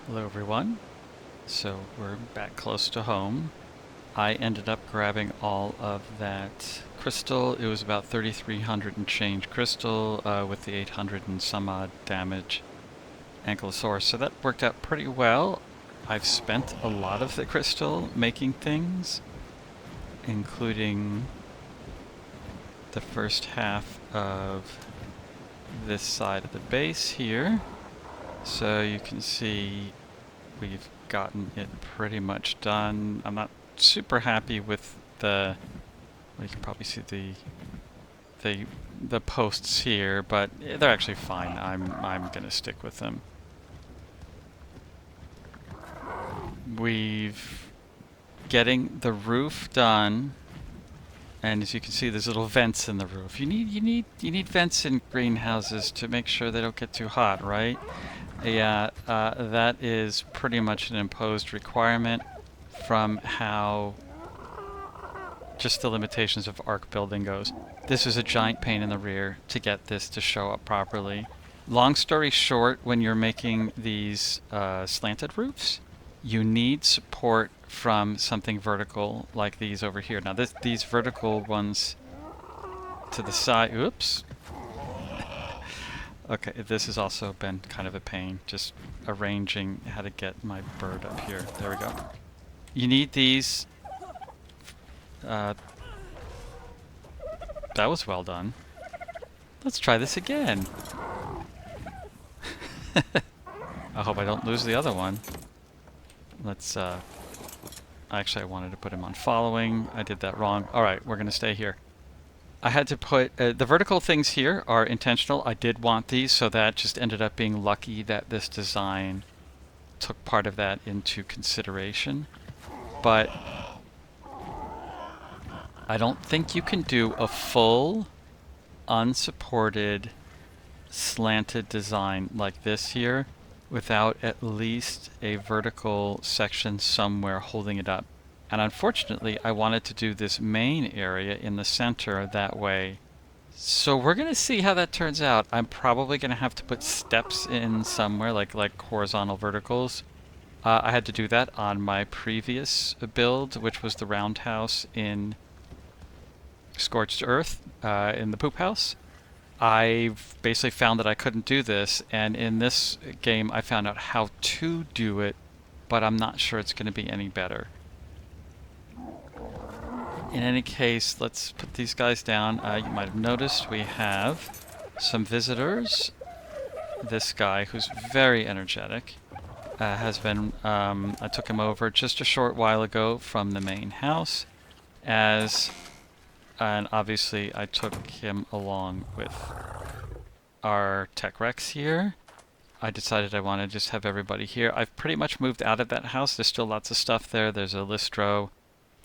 Hello everyone. So we're back close to home. I ended up grabbing all of that crystal. It was about 3,300 and change crystal with the 800 and some odd damage ankylosaurus. So that worked out pretty well. I've spent a lot of the crystal making things, including the first half of this side of the base here. So you can see we've gotten it pretty much done. I'm not super happy with the, well, you can probably see the posts here, but they're actually fine. I'm gonna stick with them. We've getting the roof done, and as you can see, there's little vents in the roof. You need vents in greenhouses to make sure they don't get too hot, right? Yeah, that is pretty much an imposed requirement from how just the limitations of ARK building goes. This is a giant pain in the rear to get this to show up properly. Long story short, when you're making these slanted roofs, you need support from something vertical like these over here. Now these vertical ones to the side, oops. Okay, this has also been kind of a pain, just arranging how to get my bird up here. There we go. You need these. That was well done. Let's try this again. I hope I don't lose the other one. Let's, actually I wanted to put him on following. I did that wrong. Alright, we're gonna stay here. I had to put, the vertical things here are intentional. I did want these, so that just ended up being lucky that this design took part of that into consideration. But I don't think you can do a full, unsupported, slanted design like this here without at least a vertical section somewhere holding it up. And unfortunately, I wanted to do this main area in the center that way. So we're going to see how that turns out. I'm probably going to have to put steps in somewhere, like horizontal verticals. I had to do that on my previous build, which was the roundhouse in Scorched Earth, in the poop house. I've basically found that I couldn't do this, and in this game I found out how to do it, but I'm not sure it's going to be any better. In any case, let's put these guys down. You might have noticed we have some visitors. This guy, who's very energetic, has been, I took him over just a short while ago from the main house, and obviously I took him along with our Tech Rex here. I decided I wanted to just have everybody here. I've pretty much moved out of that house. There's still lots of stuff there. There's a Listro.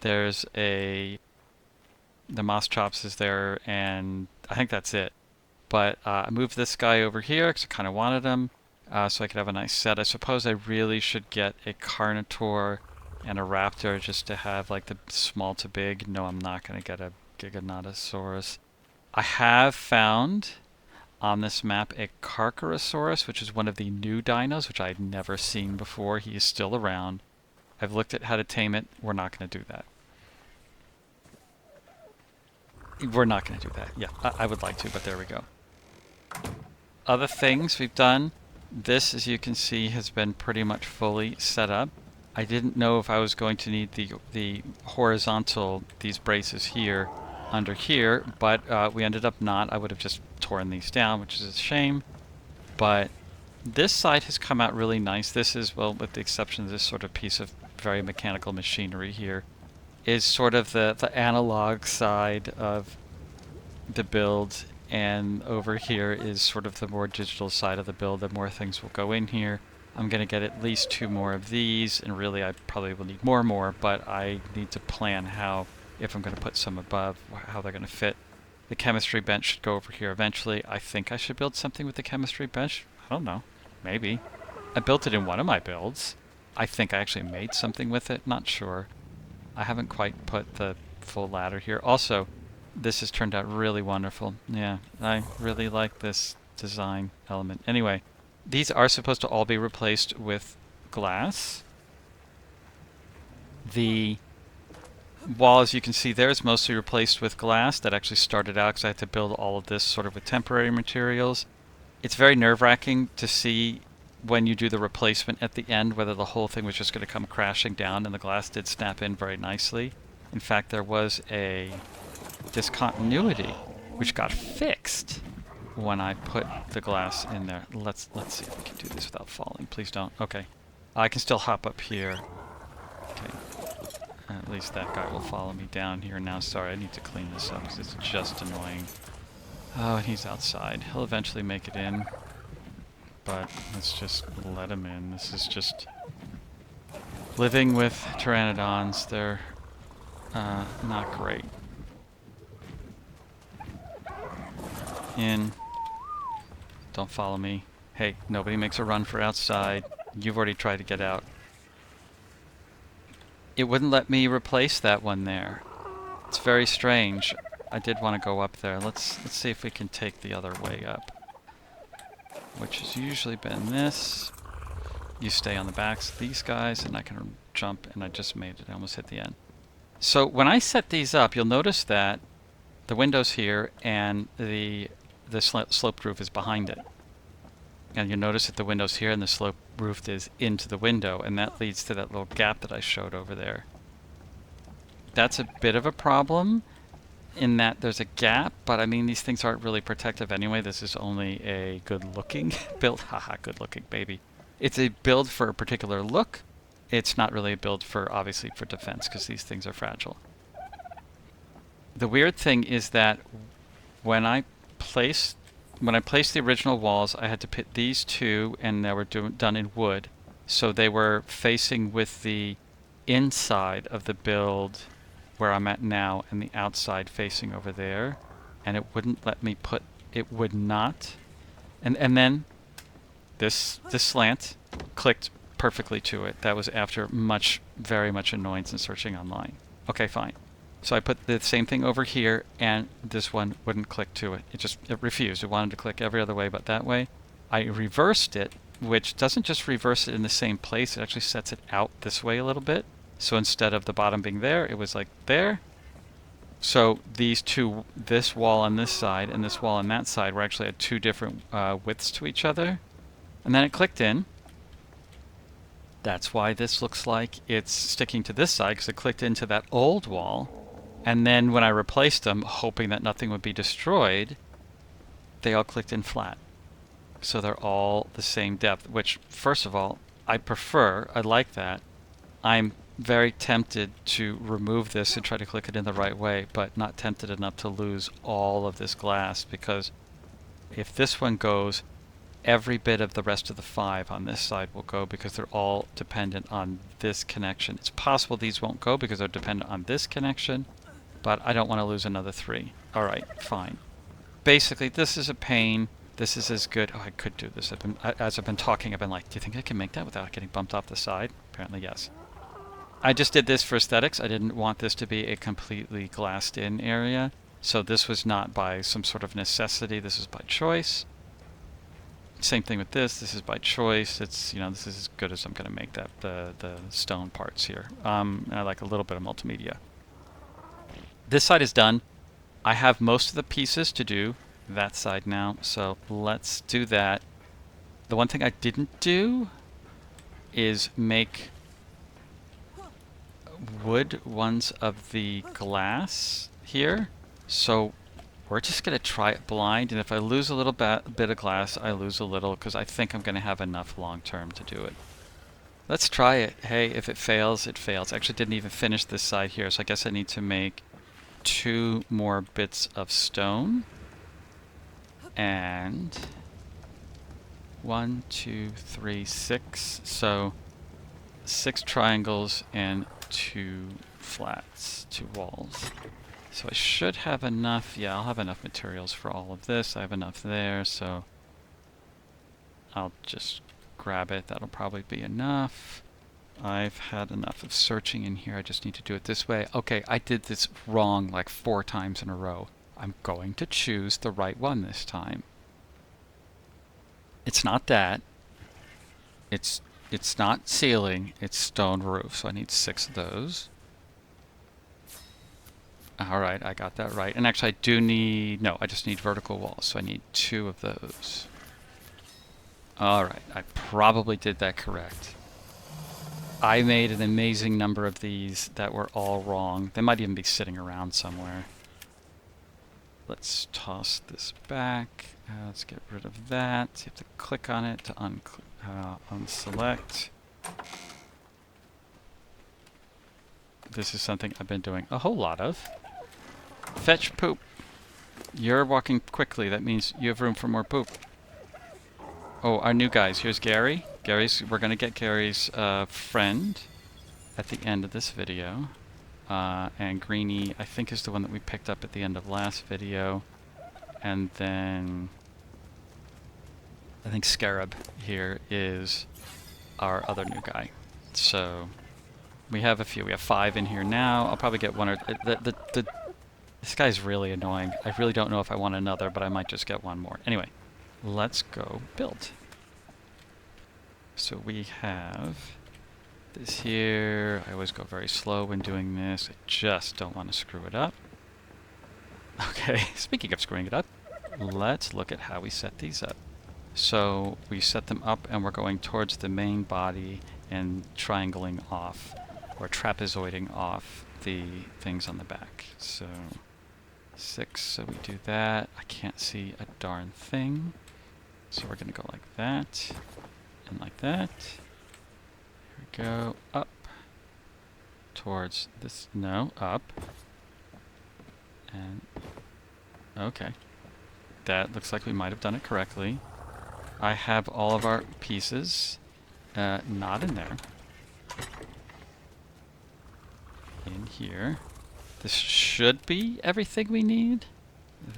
There's the Moss Chops is there, and I think that's it. But I moved this guy over here because I kind of wanted him, so I could have a nice set. I suppose I really should get a Carnotaur and a Raptor just to have like the small to big. No, I'm not going to get a Giganotosaurus. I have found on this map a Carcharosaurus, which is one of the new dinos, which I had never seen before. He is still around. I've looked at how to tame it. We're not going to do that. We're not going to do that. Yeah, I would like to, but there we go. Other things we've done. This, as you can see, has been pretty much fully set up. I didn't know if I was going to need the horizontal, these braces here, under here, but we ended up not. I would have just torn these down, which is a shame. But this side has come out really nice. This is, well, with the exception of this sort of piece of very mechanical machinery here, is sort of the analog side of the build, and over here is sort of the more digital side of the build. The more things will go in here. I'm going to get at least 2 more of these, and really I probably will need more, but I need to plan how, if I'm going to put some above, how they're going to fit. The chemistry bench should go over here eventually. I think I should build something with the chemistry bench. I don't know. Maybe. I built it in one of my builds. I think I actually made something with it. Not sure. I haven't quite put the full ladder here. Also, this has turned out really wonderful. Yeah, I really like this design element. Anyway, these are supposed to all be replaced with glass. The wall, as you can see there, is mostly replaced with glass. That actually started out because I had to build all of this sort of with temporary materials. It's very nerve-wracking to see when you do the replacement at the end whether the whole thing was just going to come crashing down, and the glass did snap in very nicely. In fact, there was a discontinuity which got fixed when I put the glass in there. Let's see if we can do this without falling. Please don't. Okay. I can still hop up here. Okay. At least that guy will follow me down here now. Sorry, I need to clean this up because it's just annoying. Oh, and he's outside. He'll eventually make it in. But let's just let him in. This is just living with pteranodons. They're not great. In. Don't follow me. Hey, nobody makes a run for outside. You've already tried to get out. It wouldn't let me replace that one there. It's very strange. I did want to go up there. Let's see if we can take the other way up, which has usually been this. You stay on the backs of these guys, and I can jump, and I just made it. I almost hit the end. So when I set these up, you'll notice that the window's here, and the sloped roof is behind it. And you'll notice that the window's here, and the sloped roof is into the window, and that leads to that little gap that I showed over there. That's a bit of a problem in that there's a gap, but I mean, these things aren't really protective anyway. This is only a good-looking build. Haha, good-looking, baby. It's a build for a particular look. It's not really a build for, obviously, for defense, because these things are fragile. The weird thing is that when I placed the original walls, I had to put these two, and they were done in wood, so they were facing with the inside of the build where I'm at now, and the outside facing over there, and it wouldn't let me put. It would not, and then this slant clicked perfectly to it. That was after very much annoyance and searching online. Okay, fine. So I put the same thing over here, and this one wouldn't click to it. It refused. It wanted to click every other way but that way. I reversed it, which doesn't just reverse it in the same place, it actually sets it out this way a little bit. So instead of the bottom being there, it was like there. So these two, this wall on this side and this wall on that side, were actually at two different widths to each other. And then it clicked in. That's why this looks like it's sticking to this side, because it clicked into that old wall. And then when I replaced them, hoping that nothing would be destroyed, they all clicked in flat. So they're all the same depth, which, first of all, I prefer. I like that. I'm very tempted to remove this and try to click it in the right way, but not tempted enough to lose all of this glass, because if this one goes, every bit of the rest of the 5 on this side will go, because they're all dependent on this connection. It's possible these won't go because they're dependent on this connection, but I don't want to lose another 3. Alright, fine. Basically, this is a pain. This is as good. Oh, I could do this. As I've been talking, I've been like, do you think I can make that without getting bumped off the side? Apparently, yes. I just did this for aesthetics. I didn't want this to be a completely glassed in area. So this was not by some sort of necessity. This is by choice. Same thing with this. This is by choice. It's, this is as good as I'm going to make that, the stone parts here. And I like a little bit of multimedia. This side is done. I have most of the pieces to do that side now. So let's do that. The one thing I didn't do is make wood ones of the glass here. So we're just going to try it blind, and if I lose a little bit of glass, I lose a little, because I think I'm going to have enough long term to do it. Let's try it. Hey, if it fails, it fails. I actually didn't even finish this side here, so I guess I need to make 2 more bits of stone. And 1, 2, 3, 6. So 6 triangles and 2 flats, 2 walls. So I should have enough. Yeah, I'll have enough materials for all of this. I have enough there, so I'll just grab it. That'll probably be enough. I've had enough of searching in here. I just need to do it this way. Okay, I did this wrong like 4 times in a row. I'm going to choose the right one this time. It's not that. It's It's not ceiling, it's stone roof, so I need 6 of those. Alright, I got that right. And actually I do need... No, I just need vertical walls, so I need 2 of those. Alright, I probably did that correct. I made an amazing number of these that were all wrong. They might even be sitting around somewhere. Let's toss this back. Let's get rid of that. You have to click on it to unselect. This is something I've been doing a whole lot of. Fetch poop. You're walking quickly. That means you have room for more poop. Oh, our new guys. Here's Gary. We're going to get Gary's friend at the end of this video. And Greenie, I think, is the one that we picked up at the end of last video. And then I think Scarab here is our other new guy. So we have a few. We have 5 in here now. I'll probably get one or... This guy's really annoying. I really don't know if I want another, but I might just get one more. Anyway, let's go build. So we have this here. I always go very slow when doing this. I just don't want to screw it up. Okay, speaking of screwing it up, let's look at how we set these up. So we set them up and we're going towards the main body and triangling off, or trapezoiding off the things on the back. So 6, so we do that. I can't see a darn thing. So we're going to go like that, and like that. Here we go, up, towards this, no, up. And, okay. That looks like we might have done it correctly. I have all of our pieces, not in there. In here. This should be everything we need.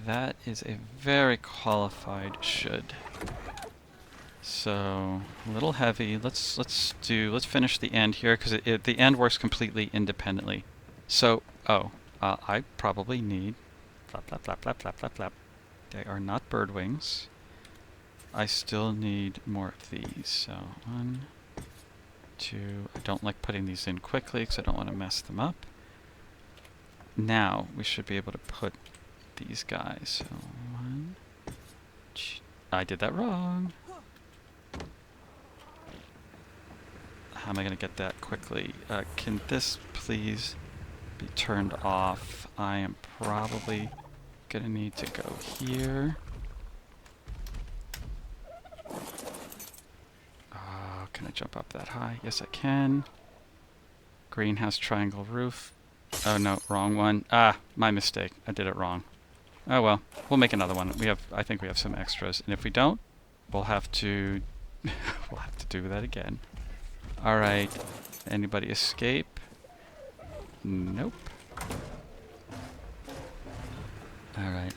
That is a very qualified should. So a little heavy. Let's finish the end here because the end works completely independently. So I probably need flap flap flap flap flap flap flap. They are not bird wings. I still need more of these. So 1, 2. I don't like putting these in quickly because I don't want to mess them up. Now we should be able to put these guys. So 1, 2. I did that wrong. How am I going to get that quickly? Can this please be turned off? I am probably going to need to go here. Can I jump up that high? Yes, I can. Greenhouse triangle roof. Oh no, wrong one. Ah, my mistake. I did it wrong. Oh well, we'll make another one. I think we have some extras, and if we don't, we'll have to do that again. All right. Anybody escape? Nope. All right.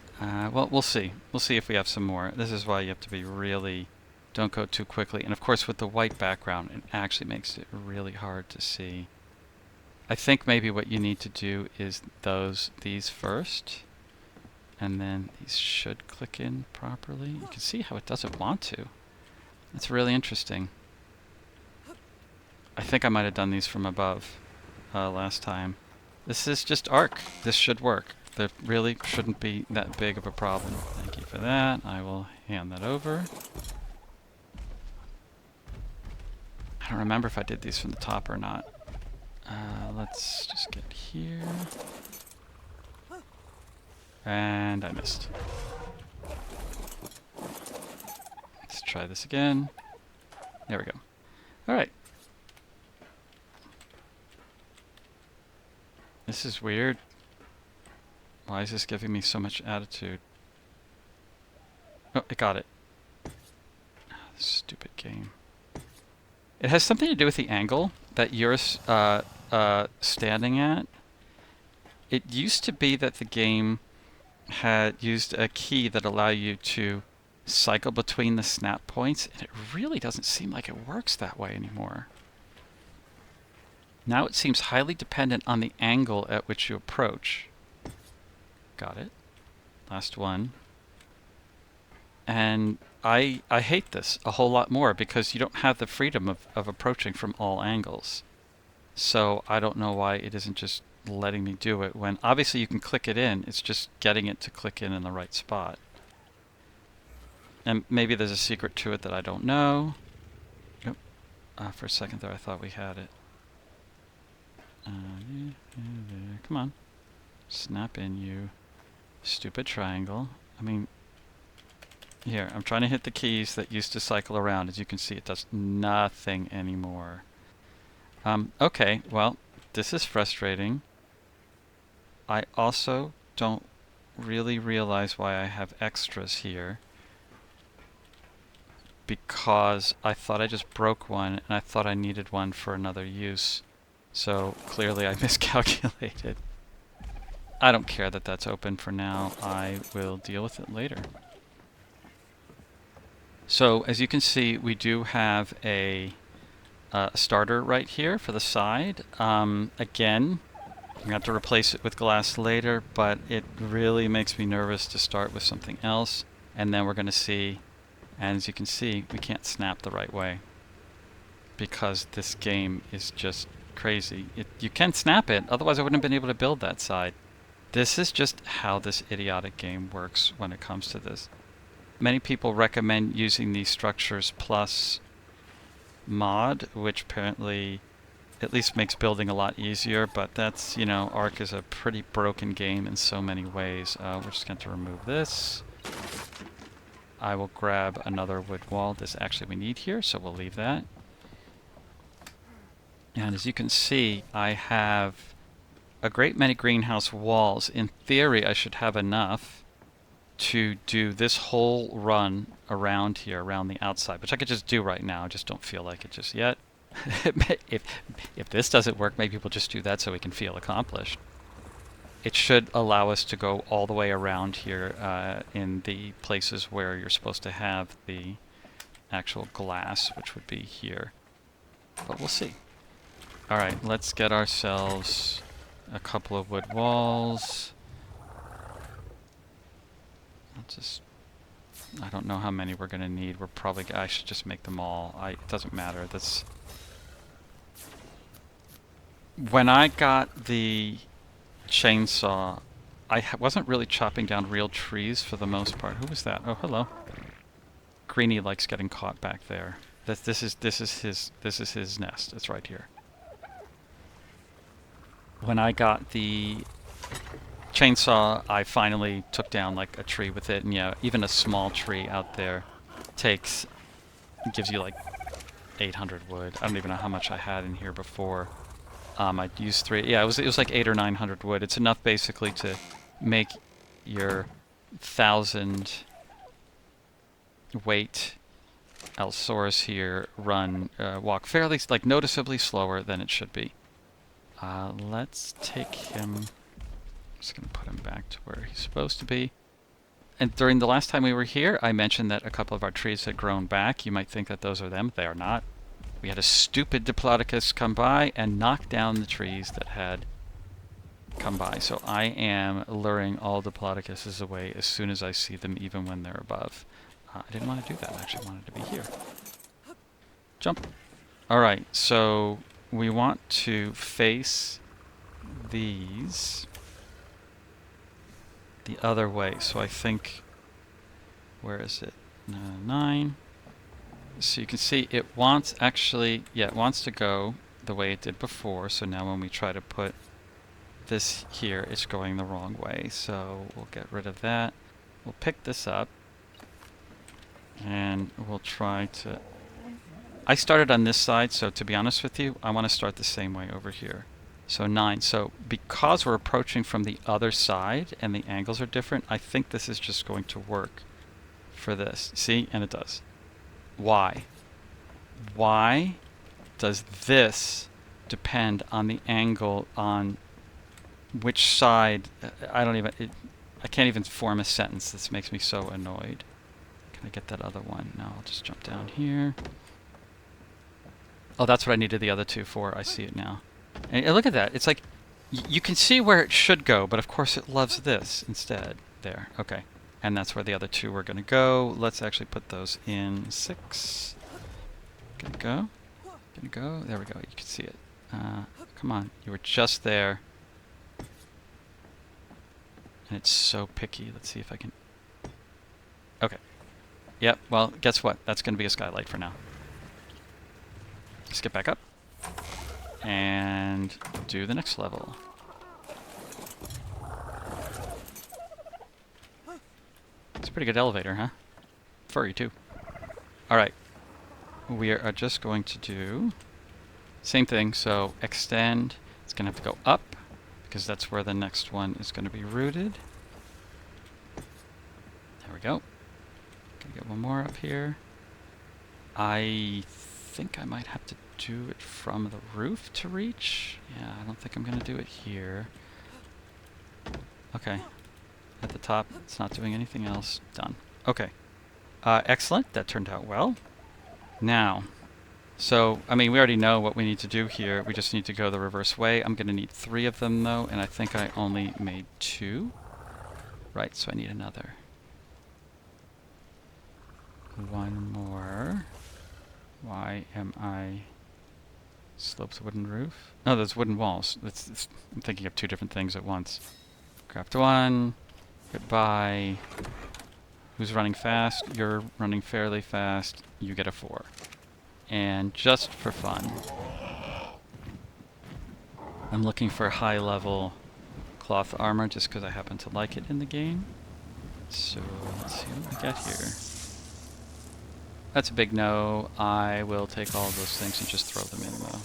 Well, we'll see. We'll see if we have some more. This is why you have to be really... Don't go too quickly. And of course, with the white background, it actually makes it really hard to see. I think maybe what you need to do is these first. And then these should click in properly. You can see how it doesn't want to. It's really interesting. I think I might have done these from above last time. This is just ARK. This should work. That really shouldn't be that big of a problem. Thank you for that. I will hand that over. I don't remember if I did these from the top or not. Let's just get here. And I missed. Let's try this again. There we go. All right. This is weird. Why is this giving me so much attitude? Oh, it got it. Oh, this stupid game. It has something to do with the angle that you're standing at. It used to be that the game had used a key that allowed you to cycle between the snap points, and it really doesn't seem like it works that way anymore. Now it seems highly dependent on the angle at which you approach. Got it. Last one. And I hate this a whole lot more because you don't have the freedom of approaching from all angles. So I don't know why it isn't just letting me do it when obviously you can click it in. It's just getting it to click in the right spot. And maybe there's a secret to it that I don't know. Yep. For a second there I thought we had it. Come on. Snap in, you stupid triangle. I mean, here, I'm trying to hit the keys that used to cycle around. As you can see, it does nothing anymore. Okay, well, this is frustrating. I also don't really realize why I have extras here, because I thought I just broke one and I thought I needed one for another use. So clearly I miscalculated. I don't care that that's open for now. I will deal with it later. So as you can see, we do have a starter right here for the side. Again, I'm going to have to replace it with glass later, but it really makes me nervous to start with something else. And then we're going to see, and as you can see, we can't snap the right way because this game is just crazy. You can snap it, otherwise I wouldn't have been able to build that side. This is just how this idiotic game works when it comes to this. Many people recommend using the Structures Plus mod, which apparently at least makes building a lot easier, but that's, you know, ARK is a pretty broken game in so many ways. We're just going to remove this. I will grab another wood wall. This actually we need here, so we'll leave that. And as you can see, I have a great many greenhouse walls. In theory, I should have enough to do this whole run around here, around the outside, which I could just do right now. I just don't feel like it just yet. If this doesn't work, maybe we'll just do that so we can feel accomplished. It should allow us to go all the way around here in the places where you're supposed to have the actual glass, which would be here. But we'll see. Alright, let's get ourselves a couple of wood walls. I don't know how many we're going to need. I should just make them all. It doesn't matter. When I got the chainsaw, I wasn't really chopping down real trees for the most part. Who was that? Oh, hello. Greenie likes getting caught back there. This is his nest. It's right here. When I got the chainsaw, I finally took down like a tree with it, and yeah, even a small tree out there gives you like 800 wood. I don't even know how much I had in here before. I used 3. Yeah, it was like 800 or 900 wood. It's enough basically to make your 1,000 weight Allosaurus here walk fairly, like noticeably slower than it should be. Let's take him. I'm just going to put him back to where he's supposed to be. And during the last time we were here, I mentioned that a couple of our trees had grown back. You might think that those are them. They are not. We had a stupid Diplodocus come by and knock down the trees that had come by. So I am luring all Diplodocuses away as soon as I see them, even when they're above. I didn't want to do that. I actually wanted to be here. Jump. Alright, so we want to face these the other way. So I think, where is it? 9. So you can see it wants it wants to go the way it did before. So now when we try to put this here, it's going the wrong way. So we'll get rid of that. We'll pick this up and we'll try to... I started on this side, so to be honest with you, I want to start the same way over here. So 9. So because we're approaching from the other side and the angles are different, I think this is just going to work for this. See? And it does. Why? Why does this depend on the angle on which side? I can't even form a sentence. This makes me so annoyed. Can I get that other one? No, I'll just jump down here. Oh, that's what I needed the other 2 for. I see it now. And look at that. It's like, you can see where it should go, but of course it loves this instead. There. Okay. And that's where the other two were going to go. Let's actually put those in 6. Gonna go. Gonna go. There we go. You can see it. Come on. You were just there. And it's so picky. Let's see if I can... Okay. Yep. Well, guess what? That's going to be a skylight for now. Just get back up. And do the next level. It's a pretty good elevator, huh? Furry, too. Alright. We are just going to do... Same thing, so extend. It's going to have to go up, because that's where the next one is going to be rooted. There we go. Gonna get one more up here. I think I might have to do it from the roof to reach. Yeah, I don't think I'm going to do it here. Okay. At the top, it's not doing anything else. Done. Okay. Excellent. That turned out well. Now, so, I mean, we already know what we need to do here. We just need to go the reverse way. I'm going to need 3 of them, though, and I think I only made 2. Right, so I need another. 1 more. Why am I... Slopes wooden roof? No, there's wooden walls. I'm thinking of 2 different things at once. Craft 1. Goodbye. Who's running fast? You're running fairly fast. You get a 4. And just for fun, I'm looking for high-level cloth armor just because I happen to like it in the game. So let's see what we get here. That's a big no. I will take all of those things and just throw them in, though.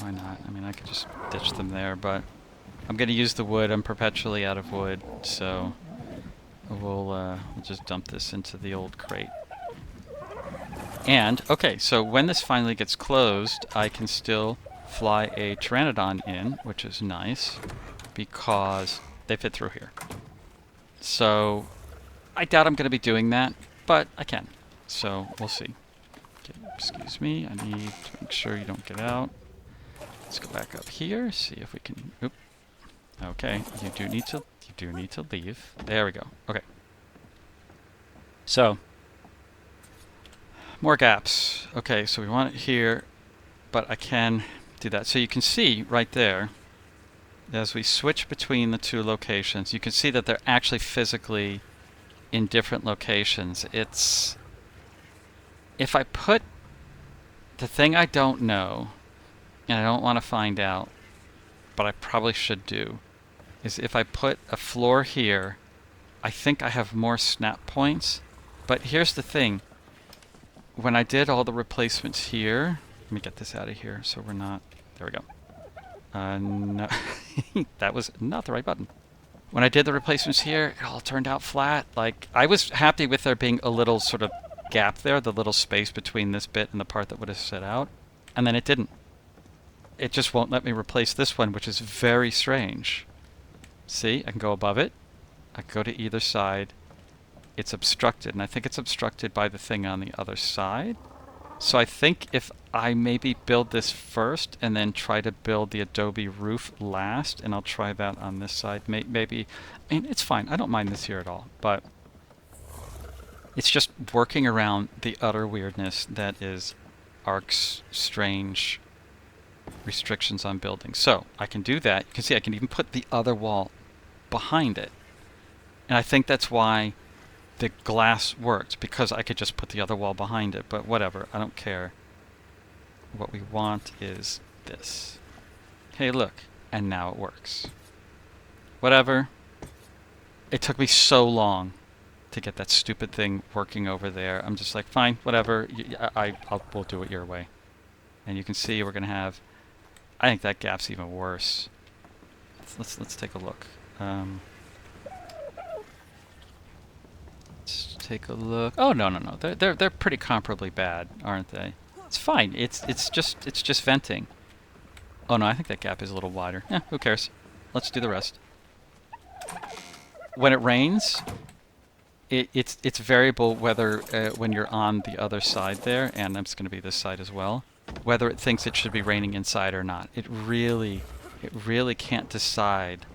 Why not? I mean, I could just ditch them there, but I'm going to use the wood. I'm perpetually out of wood, so we'll just dump this into the old crate. And, okay, so when this finally gets closed, I can still fly a Pteranodon in, which is nice, because they fit through here. So, I doubt I'm going to be doing that, but I can. So, we'll see. Okay, excuse me, I need to make sure you don't get out. Let's go back up here, see if we can... Oop. Okay, you do need to leave. There we go. Okay. So, more gaps. Okay, so we want it here, but I can do that. So you can see right there, as we switch between the 2 locations, you can see that they're actually physically in different locations. It's... If I put the thing I don't know, and I don't want to find out, but I probably should do, is if I put a floor here, I think I have more snap points. But here's the thing. When I did all the replacements here, let me get this out of here so we're not... There we go. No, that was not the right button. When I did the replacements here, it all turned out flat. Like, I was happy with there being a little sort of gap there, the little space between this bit and the part that would have set out. And then it didn't. It just won't let me replace this one, which is very strange. See, I can go above it. I can go to either side. It's obstructed, and I think it's obstructed by the thing on the other side. So I think if I maybe build this first and then try to build the adobe roof last, and I'll try that on this side. Maybe, I mean, it's fine. I don't mind this here at all, but it's just working around the utter weirdness that is ARK's strange restrictions on building. So I can do that. You can see I can even put the other wall behind it. And I think that's why the glass worked, because I could just put the other wall behind it, but whatever, I don't care. What we want is this. Hey, look, and now it works. Whatever. It took me so long to get that stupid thing working over there. I'm just like, fine, whatever, we'll do it your way. And you can see we're going to have, I think that gap's even worse. Let's take a look. Let's take a look. Oh no. They're pretty comparably bad, aren't they? It's fine. It's just venting. Oh no, I think that gap is a little wider. Yeah, who cares? Let's do the rest. When it rains, it's variable whether when you're on the other side there, and it's going to be this side as well, whether it thinks it should be raining inside or not. It really can't decide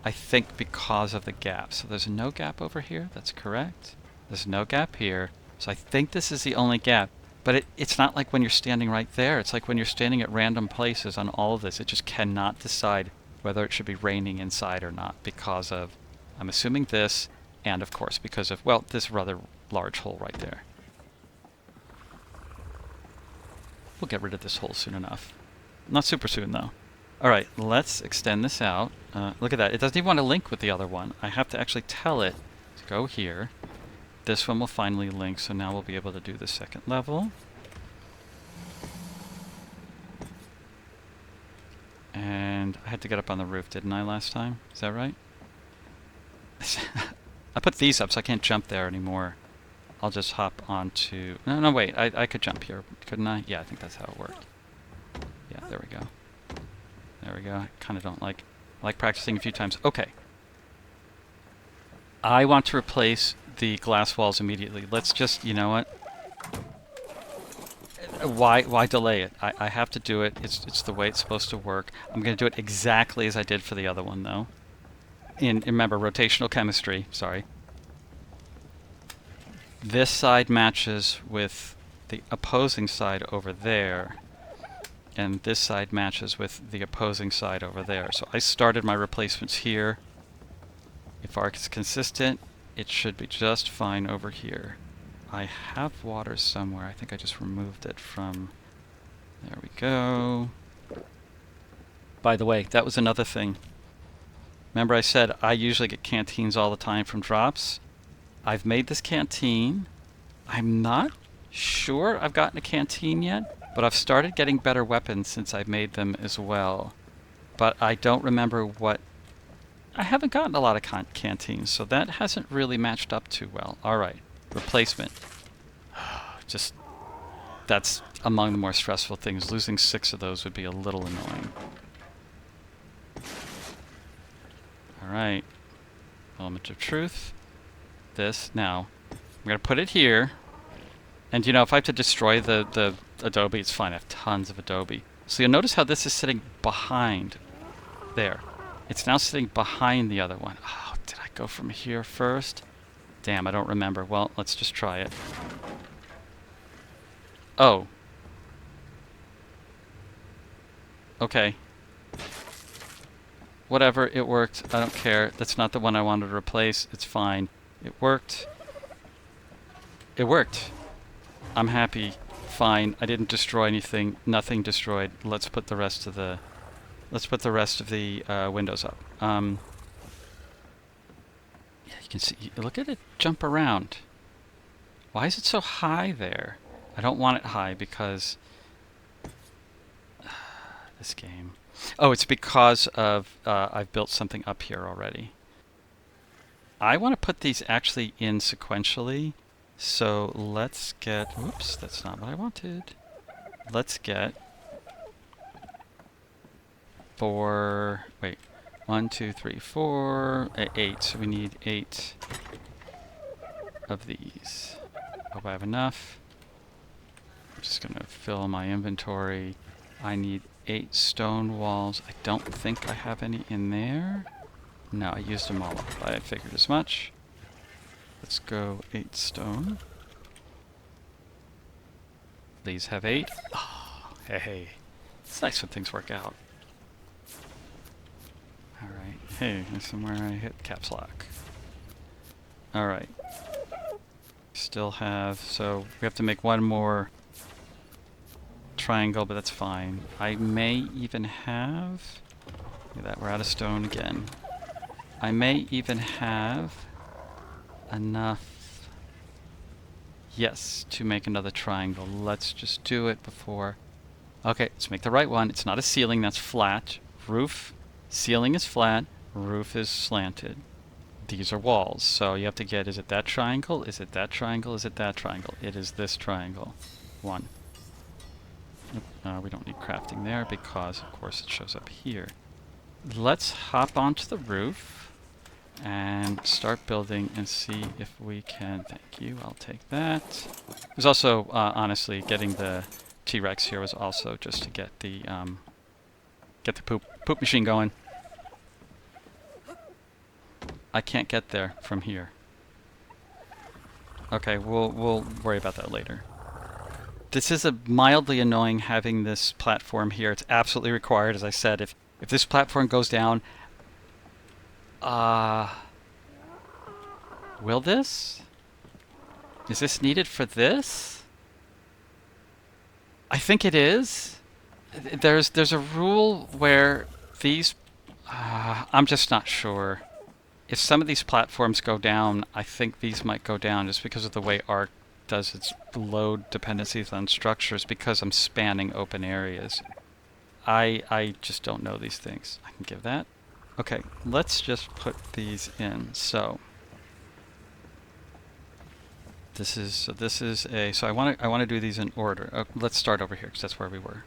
I think because of the gap. So there's no gap over here. That's correct. There's no gap here. So I think this is the only gap. But it's not like when you're standing right there. It's like when you're standing at random places on all of this. It just cannot decide whether it should be raining inside or not because of, I'm assuming this, and of course because of, well, this rather large hole right there. We'll get rid of this hole soon enough. Not super soon, though. All right, let's extend this out. Look at that. It doesn't even want to link with the other one. I have to actually tell it to go here. This one will finally link, so now we'll be able to do the second level. And I had to get up on the roof, didn't I, last time? Is that right? I put these up so I can't jump there anymore. I'll just hop onto... No, wait. I could jump here, couldn't I? Yeah, I think that's how it worked. Yeah, there we go. There we go. I kind of don't like... I like practicing a few times. Okay. I want to replace the glass walls immediately. Let's just... You know what? Why delay it? I have to do it. It's the way it's supposed to work. I'm going to do it exactly as I did for the other one, though. Remember, rotational chemistry. Sorry. This side matches with the opposing side over there. And this side matches with the opposing side over there. So I started my replacements here. If ARK is consistent, it should be just fine over here. I have water somewhere. I think I just removed it from... There we go. By the way, that was another thing. Remember I said I usually get canteens all the time from drops? I've made this canteen. I'm not sure I've gotten a canteen yet, but I've started getting better weapons since I've made them as well. But I don't remember what... I haven't gotten a lot of canteens, so that hasn't really matched up too well. Alright, replacement. Just... That's among the more stressful things. Losing 6 of those would be a little annoying. Alright. Element of truth. This. Now, I'm going to put it here. And, you know, if I have to destroy the adobe, it's fine. I have tons of adobe. So you'll notice how this is sitting behind. There. It's now sitting behind the other one. Oh, did I go from here first? Damn, I don't remember. Well, let's just try it. Oh. Okay. Whatever, it worked. I don't care. That's not the one I wanted to replace. It's fine. It worked. It worked. I'm happy. Fine. I didn't destroy anything. Nothing destroyed. Let's put the rest of the... Let's put the rest of the windows up. Yeah, you can see. Look at it jump around. Why is it so high there? I don't want it high because... this game. Oh, it's because of I've built something up here already. I want to put these actually in sequentially. So let's get... Whoops, that's not what I wanted. Let's get... 4... Wait. 1, 2, 3, 4... 8. So we need 8 of these. Hope I have enough. I'm just going to fill my inventory. I need 8 stone walls. I don't think I have any in there. No, I used them all up. I figured as much. Let's go 8 stone. These have 8. Oh, hey. It's nice when things work out. Alright. Hey, there's somewhere I hit caps lock. Alright. Still have... So, we have to make one more triangle, but that's fine. I may even have... Look at that, we're out of stone again. I may even have enough... Yes, to make another triangle. Let's just do it before... Okay, let's make the right one. It's not a ceiling, that's flat. Roof. Ceiling is flat. Roof is slanted. These are walls. So you have to get, is it that triangle? Is it that triangle? Is it that triangle? It is this triangle. 1. We don't need crafting there because, of course, it shows up here. Let's hop onto the roof and start building and see if we can... Thank you, I'll take that. There's also, honestly, getting the T-Rex here was also just to get the poop machine going. I can't get there from here. Okay, we'll worry about that later. This is a mildly annoying having this platform here. It's absolutely required, as I said. If this platform goes down, will this? Is this needed for this? I think it is. There's a rule where these... I'm just not sure. If some of these platforms go down, I think these might go down just because of the way ARK does its load dependencies on structures, because I'm spanning open areas. I just don't know these things. I can give that. Okay, let's just put these in. So I want to do these in order. Let's start over here because that's where we were.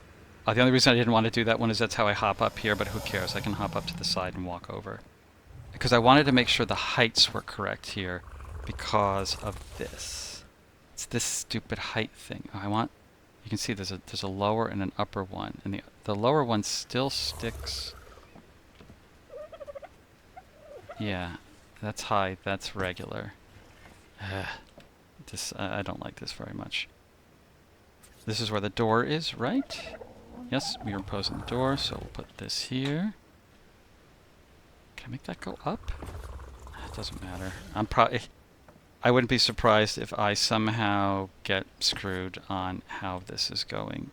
The only reason I didn't want to do that one is that's how I hop up here, but who cares? I can hop up to the side and walk over. Because I wanted to make sure the heights were correct here because of this. It's this stupid height thing. You can see there's a lower and an upper one, and the lower one still sticks. Yeah, that's high, that's regular. I don't like this very much. This is where the door is, right? Yes, we are imposing the door, so we'll put this here. Can I make that go up? It doesn't matter. I wouldn't be surprised if I somehow get screwed on how this is going.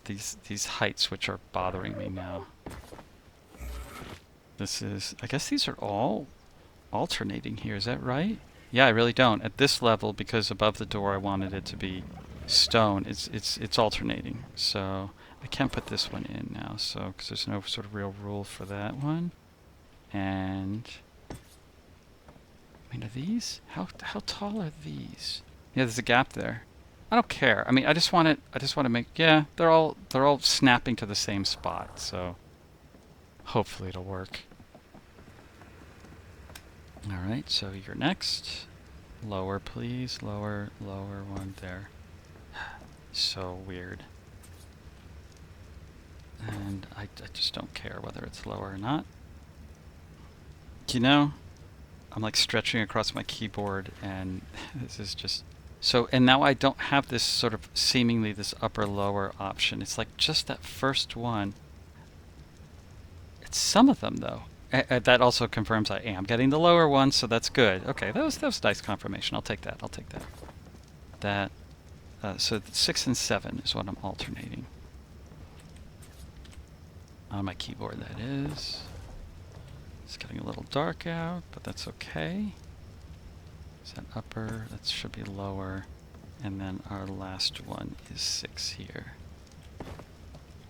These heights which are bothering me now. I guess these are all alternating here, is that right? Yeah, I really don't. At this level, because above the door I wanted it to be stone, it's alternating. So I can't put this one in now, so because there's no sort of real rule for that one. And I mean, are these? How tall are these? Yeah, there's a gap there. I don't care. I mean, I just want to make, yeah, they're all snapping to the same spot, so hopefully it'll work. All right, so you're next. Lower, please. Lower one there. So weird. And I just don't care whether it's lower or not. You know, I'm like stretching across my keyboard, and this is just... So, and now I don't have this sort of seemingly this upper-lower option. It's like just that first one. It's some of them, though. That also confirms I am getting the lower one, so that's good. Okay, that was nice confirmation. I'll take that. So 6 and 7 is what I'm alternating. On my keyboard, that is. It's getting a little dark out, but that's okay. Is that upper? That should be lower. And then our last one is 6 here.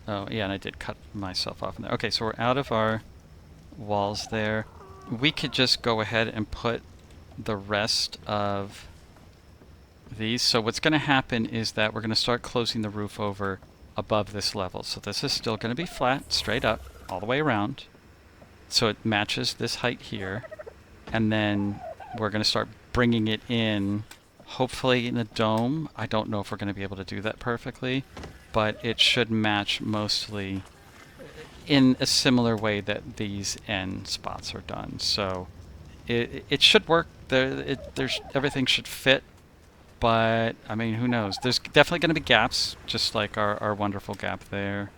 Oh, yeah, and I did cut myself off in there. Okay, so we're out of our walls there. We could just go ahead and put the rest of these. So what's going to happen is that we're going to start closing the roof over above this level. So this is still going to be flat, straight up, all the way around. So it matches this height here. And then we're going to start bringing it in, hopefully in a dome. I don't know if we're going to be able to do that perfectly, but it should match mostly in a similar way that these end spots are done. So it should work. Everything should fit, but I mean, who knows? There's definitely going to be gaps, just like our wonderful gap there.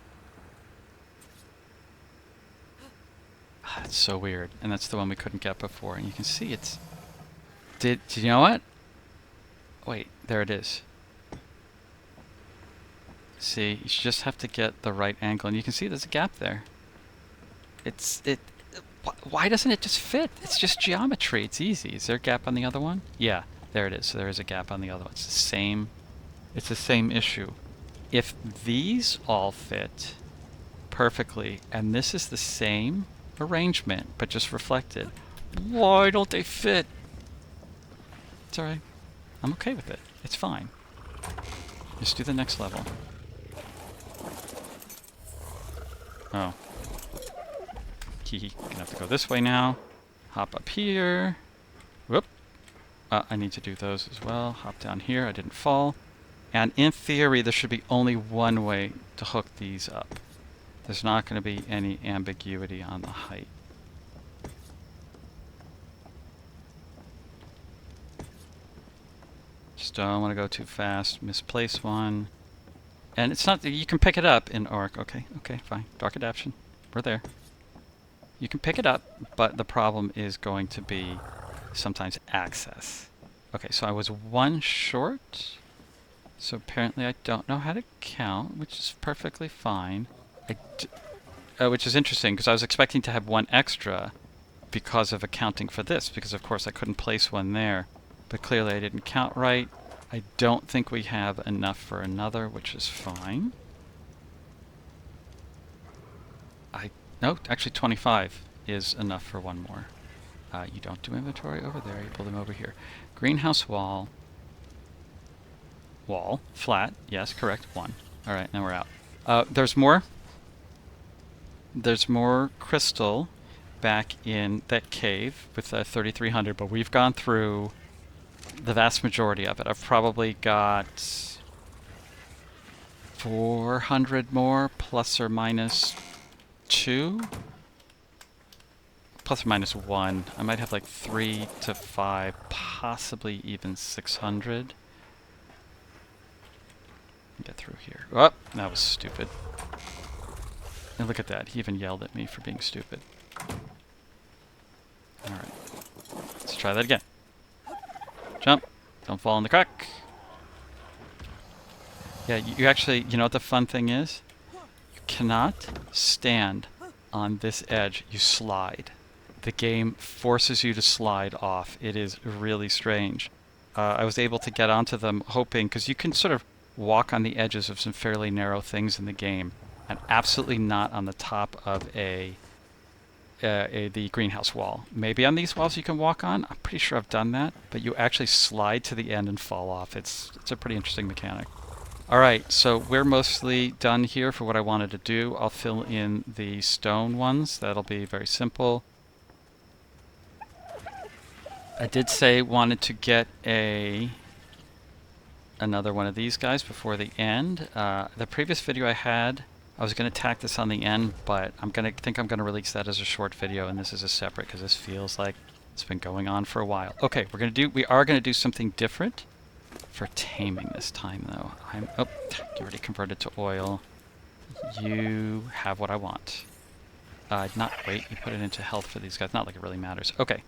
It's so weird, and that's the one we couldn't get before. And you can see it's... Did you know what? Wait, there it is. See, you just have to get the right angle, and you can see there's a gap there. Why doesn't it just fit? It's just geometry. It's easy. Is there a gap on the other one? Yeah, there it is. So there is a gap on the other one. It's the same issue. If these all fit perfectly, and this is the same arrangement, but just reflected, why don't they fit? It's alright. I'm okay with it. It's fine. Just do the next level. Oh. Gonna have to go this way now. Hop up here. Whoop. I need to do those as well. Hop down here. I didn't fall. And in theory, there should be only one way to hook these up. There's not going to be any ambiguity on the height. Just don't want to go too fast. Misplace one. And it's not, you can pick it up in ARK. Okay, okay, fine. Dark Adaption. We're there. You can pick it up, but the problem is going to be sometimes access. Okay, so I was one short. So apparently I don't know how to count, which is perfectly fine. Which is interesting, because I was expecting to have one extra because of accounting for this, because of course I couldn't place one there. But clearly I didn't count right. I don't think we have enough for another, which is fine. No, actually 25 is enough for one more. You don't do inventory over there, you pull them over here. Greenhouse wall. Wall. Flat. Yes, correct. 1. Alright, now we're out. There's more. There's more crystal back in that cave with 3,300, but we've gone through the vast majority of it. I've probably got 400 more, plus or minus 2, plus or minus 1. I might have like 3 to 5, possibly even 600. Get through here. Oh, that was stupid. And look at that. He even yelled at me for being stupid. Alright. Let's try that again. Jump. Don't fall in the crack. Yeah, you actually, you know what the fun thing is? You cannot stand on this edge. You slide. The game forces you to slide off. It is really strange. I was able to get onto them hoping, because you can sort of walk on the edges of some fairly narrow things in the game, and absolutely not on the top of the greenhouse wall. Maybe on these walls you can walk on. I'm pretty sure I've done that, but you actually slide to the end and fall off. It's a pretty interesting mechanic. Alright, so we're mostly done here for what I wanted to do. I'll fill in the stone ones. That'll be very simple. I did say wanted to get another one of these guys before the end. The previous video I had, I was going to tack this on the end, but I'm going to release that as a short video, and this is a separate because this feels like it's been going on for a while. Okay, we are going to do something different for taming this time, though. Oh, you already converted to oil. You have what I want. Wait, you put it into health for these guys. Not like it really matters. Okay.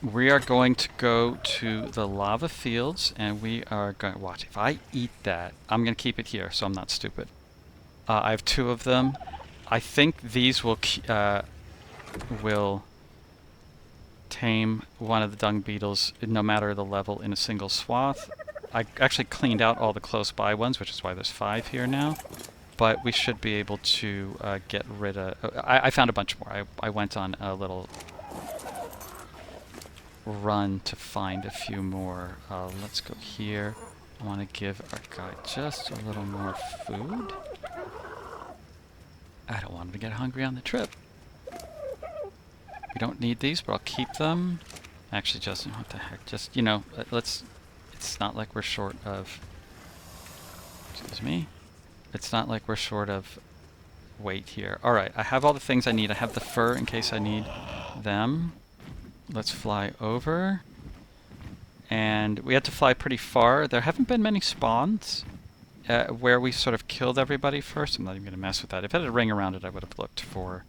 We are going to go to the lava fields, and we are going to watch. If I eat that, I'm going to keep it here, so I'm not stupid. I have 2 of them. I think these will tame one of the dung beetles, no matter the level, in a single swath. I actually cleaned out all the close by ones, which is why there's 5 here now. But we should be able to get rid of... I found a bunch more. I went on a little run to find a few more. Let's go here. I want to give our guy just a little more food. I don't want him to get hungry on the trip. We don't need these, but I'll keep them. Actually, Justin, what the heck? Just, you know, it's not like we're short of... Excuse me. It's not like we're short of weight here. Alright, I have all the things I need. I have the fur in case I need them. Let's fly over. And we had to fly pretty far. There haven't been many spawns where we sort of killed everybody first. I'm not even going to mess with that. If it had a ring around it, I would have looked for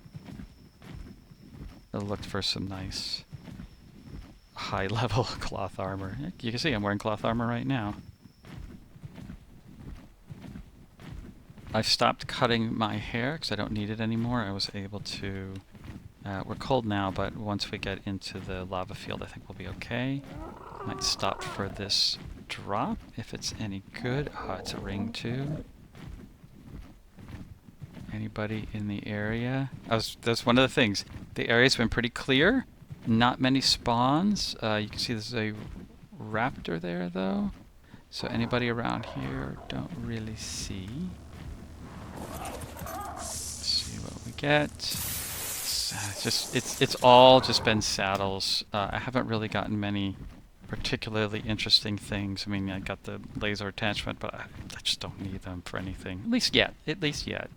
some nice high-level cloth armor. You can see I'm wearing cloth armor right now. I've stopped cutting my hair because I don't need it anymore. I was able to... we're cold now, but once we get into the lava field, I think we'll be okay. Might stop for this drop, if it's any good. Oh, it's a ring too. Anybody in the area? That's one of the things. The area's been pretty clear. Not many spawns. You can see there's a raptor there, though. So anybody around here, don't really see. Let's see what we get. It's all just been saddles. I haven't really gotten many particularly interesting things. I mean, I got the laser attachment, but I just don't need them for anything. At least yet.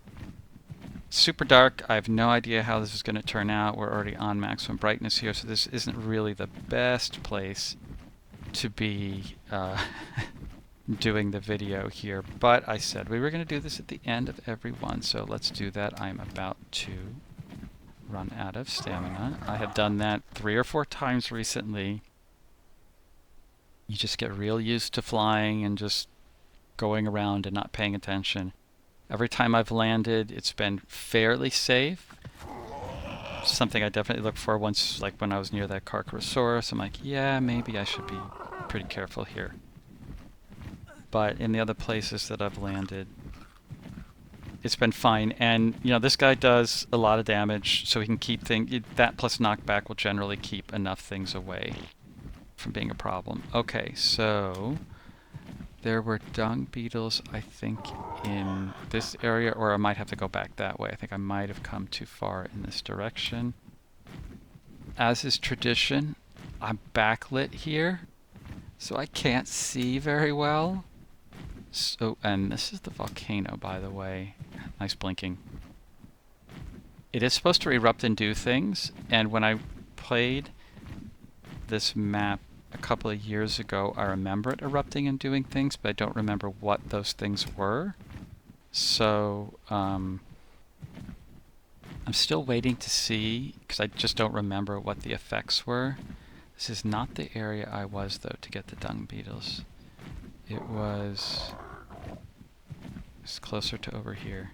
Super dark. I have no idea how this is going to turn out. We're already on maximum brightness here, so this isn't really the best place to be doing the video here, but I said we were going to do this at the end of every one, so let's do that. I'm about to run out of stamina. I have done that 3 or 4 times recently. You just get real used to flying and just going around and not paying attention. Every time I've landed, it's been fairly safe. Something I definitely look for once, like when I was near that Carcharosaurus, I'm like, yeah, maybe I should be pretty careful here. But in the other places that I've landed, it's been fine. And, you know, this guy does a lot of damage, so he can keep things... That plus knockback will generally keep enough things away from being a problem. Okay, so... There were dung beetles, I think, in this area, or I might have to go back that way. I think I might have come too far in this direction. As is tradition, I'm backlit here, so I can't see very well. So, and this is the volcano, by the way. Nice blinking. It is supposed to erupt and do things, and when I played this map a couple of years ago, I remember it erupting and doing things, but I don't remember what those things were. So, I'm still waiting to see, because I just don't remember what the effects were. This is not the area I was, though, to get the dung beetles. It was closer to over here.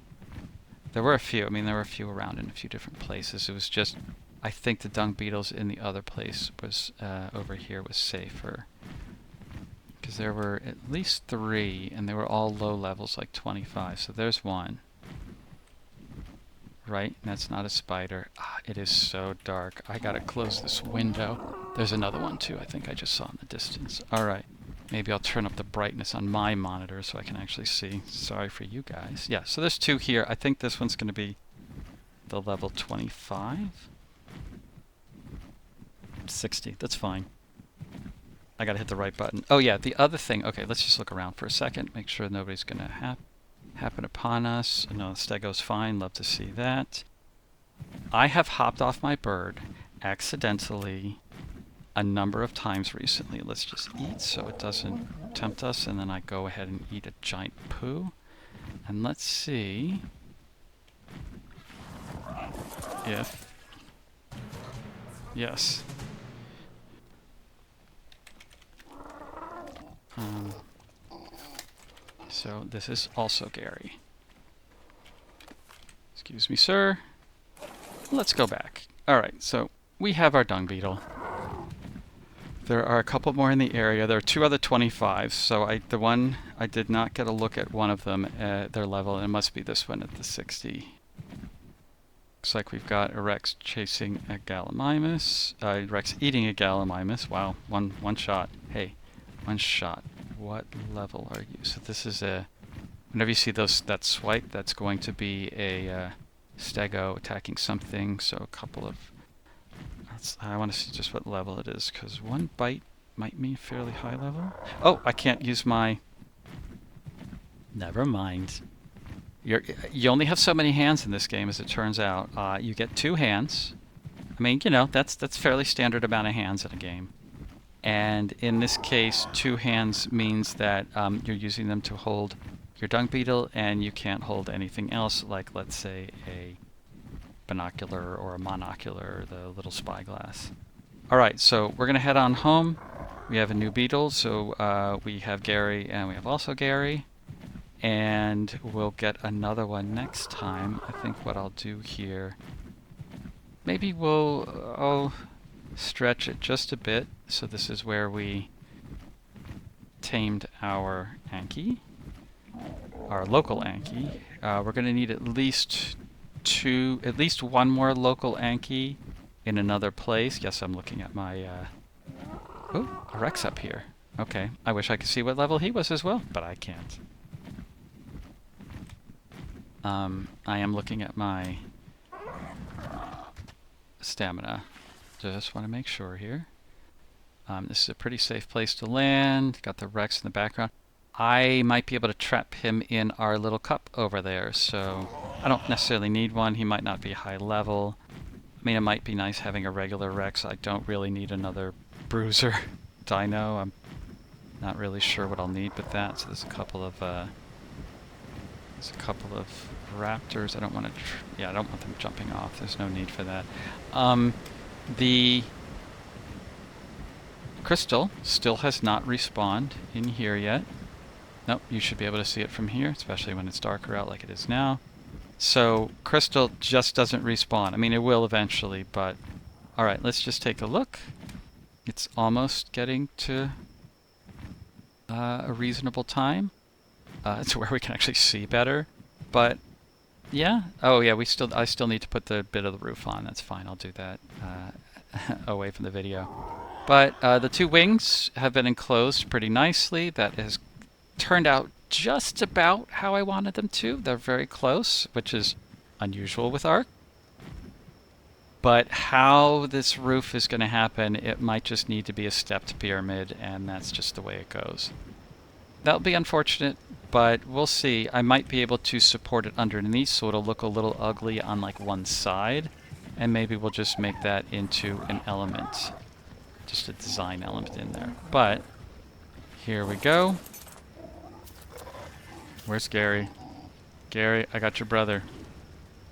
There were a few. I mean, there were a few around in a few different places. It was just... I think the dung beetles in the other place was over here was safer, because there were at least 3, and they were all low levels, like 25. So there's one. Right? And that's not a spider. Ah, it is so dark. I gotta close this window. There's another one too. I think I just saw in the distance. All right. Maybe I'll turn up the brightness on my monitor so I can actually see. Sorry for you guys. Yeah. So there's 2 here. I think this one's gonna be the level 25. 60, that's fine. I gotta hit the right button. Oh yeah, the other thing, okay, let's just look around for a second, make sure nobody's gonna happen upon us. No, the stego's fine, love to see that. I have hopped off my bird accidentally a number of times recently. Let's just eat so it doesn't tempt us, and then I go ahead and eat a giant poo. And let's see if... Yes. So this is also Gary. Excuse me, sir. Let's go back. Alright, so we have our dung beetle. There are a couple more in the area. There are 2 other 25s, so the one I did not get a look at one of them at their level, and it must be this one at the 60. Looks like we've got a Rex chasing a Gallimimus. Rex eating a Gallimimus. Wow, one shot. Hey, 1 shot. What level are you? So this is a... Whenever you see that swipe, that's going to be a stego attacking something. So a couple of... I want to see just what level it is, because 1 bite might mean fairly high level. Oh, I can't use my... Never mind. You only have so many hands in this game, as it turns out. You get 2 hands. I mean, you know, that's fairly standard amount of hands in a game. And in this case, 2 hands means that you're using them to hold your dung beetle, and you can't hold anything else, like, let's say, a binocular or a monocular, the little spyglass. Alright, so we're going to head on home. We have a new beetle, so we have Gary, and we have also Gary. And we'll get another one next time. I think what I'll do here... Maybe I'll stretch it just a bit. So this is where we tamed our Anki, our local Anki. We're going to need at least 1 more local Anki in another place. Yes, I'm looking at my... Oh, a Rex up here. Okay, I wish I could see what level he was as well, but I can't. I am looking at my stamina. Just want to make sure here. This is a pretty safe place to land. Got the Rex in the background. I might be able to trap him in our little cup over there, so I don't necessarily need one. He might not be high level. I mean, it might be nice having a regular Rex. I don't really need another bruiser dino. I'm Not really sure what I'll need with that. So there's a couple of raptors. I don't want to. Yeah, I don't want them jumping off. There's no need for that. The crystal still has not respawned in here yet. Nope, you should be able to see it from here, especially when it's darker out like it is now. So crystal just doesn't respawn. I mean, it will eventually, but all right, let's just take a look. It's almost getting to a reasonable time to where we can actually see better. But yeah, oh yeah, I still need to put the bit of the roof on. That's fine. I'll do that away from the video. But the two wings have been enclosed pretty nicely. That has turned out just about how I wanted them to. They're very close, which is unusual with ARK. But how this roof is going to happen, it might just need to be a stepped pyramid, and that's just the way it goes. That'll be unfortunate, but we'll see. I might be able to support it underneath, so it'll look a little ugly on like one side, and maybe we'll just make that into an element. Just a design element in there. But here we go. Where's Gary? Gary, I got your brother.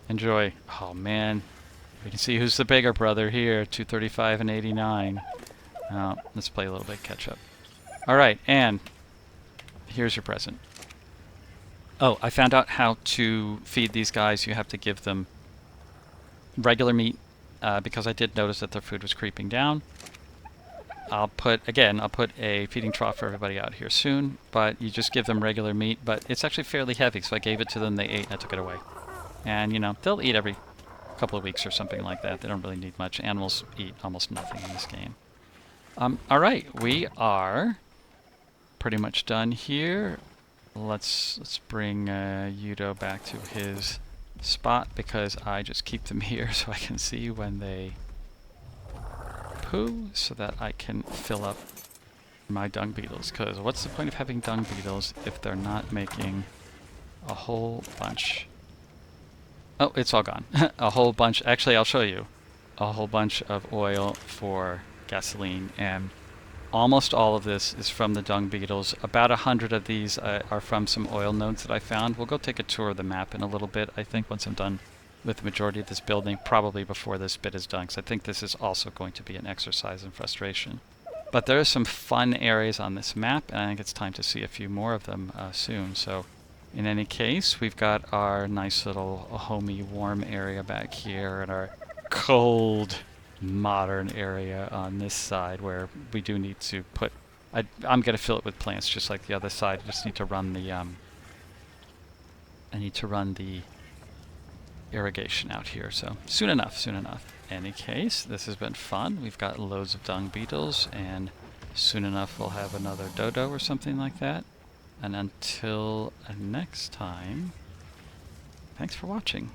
Enjoy. Oh man, we can see who's the bigger brother here. 235 and 89. Oh, let's play a little bit catch up. All right, and here's your present. Oh, I found out how to feed these guys. You have to give them regular meat because I did notice that their food was creeping down. I'll put a feeding trough for everybody out here soon, but you just give them regular meat, but it's actually fairly heavy, so I gave it to them, they ate, and I took it away. And, you know, they'll eat every couple of weeks or something like that. They don't really need much. Animals eat almost nothing in this game. All right, we are pretty much done here. Let's bring Yudo back to his spot, because I just keep them here so I can see when they poo, so that I can fill up my dung beetles. Because what's the point of having dung beetles if they're not making a whole bunch? Oh, it's all gone. A whole bunch. Actually, I'll show you. A whole bunch of oil for gasoline, and almost all of this is from the dung beetles. About 100 of these are from some oil nodes that I found. We'll go take a tour of the map in a little bit, I think, once I'm done with the majority of this building, probably before this bit is done, because I think this is also going to be an exercise in frustration. But there are some fun areas on this map, and I think it's time to see a few more of them soon. So in any case, we've got our nice little homey warm area back here, and our cold modern area on this side, where we do need to put... I'm going to fill it with plants just like the other side. I just need to run the irrigation out here, so soon enough. In any case, this has been fun. We've got loads of dung beetles, and soon enough we'll have another dodo or something like that. And until next time, thanks for watching.